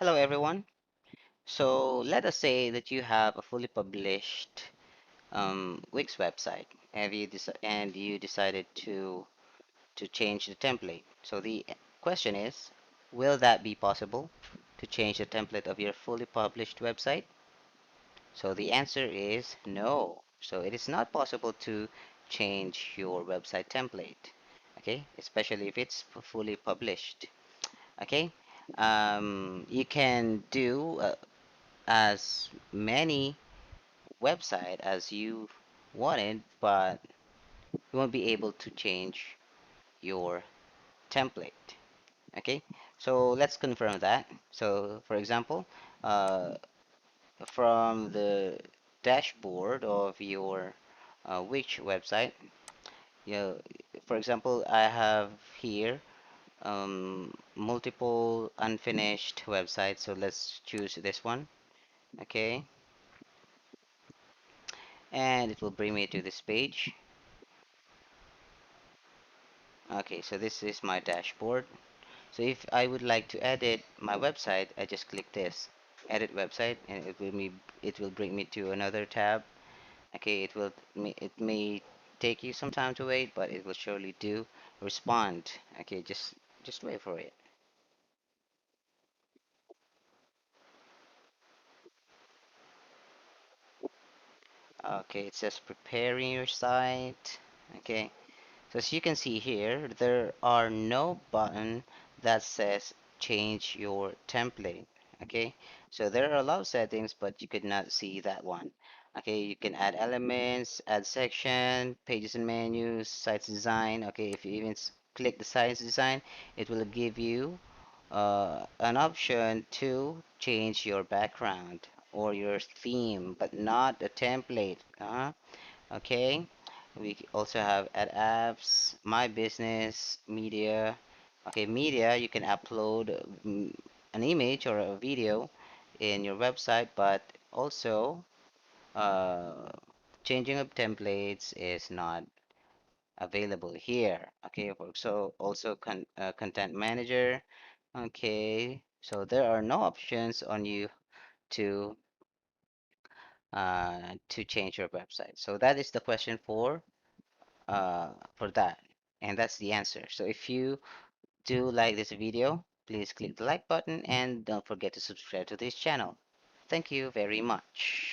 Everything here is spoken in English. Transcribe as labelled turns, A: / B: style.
A: Hello, everyone. So let us say that you have a fully published Wix website, and you decided to change the template. So the question is, will that be possible to change the template of your fully published website? So the answer is no. So it is not possible to change your website template. Okay, especially if it's fully published. Okay, you can do as many website as you wanted, but you won't be able to change your template. Okay, so let's confirm that. So, for example, uh, from the dashboard of your Wix website, you know, for example, I have here multiple unfinished websites. So let's choose this one. Okay, and it will bring me to this page. Okay, so this is my dashboard. So if I would like to edit my website, I just click this, edit website, and it will bring me to another tab. Okay, it may take you some time to wait, but it will surely do respond. Okay, just wait for it. Okay, it says preparing your site. Okay, so as you can see here, there are no button that says change your template. Okay, so there are a lot of settings, but you could not see that one. Okay, you can add elements, add section, pages and menus, site design. Okay, if you even click the site design, it will give you an option to change your background or your theme, but not a template. Okay, we also have add apps, my business, media. Okay, media, you can upload an image or a video in your website, but also uh, changing of templates is not available here. Okay, so also content manager. Okay, so there are no options on you to to change your website. So that is the question for that. And that's the answer. So if you do like this video, please click the like button and don't forget to subscribe to this channel. Thank you very much.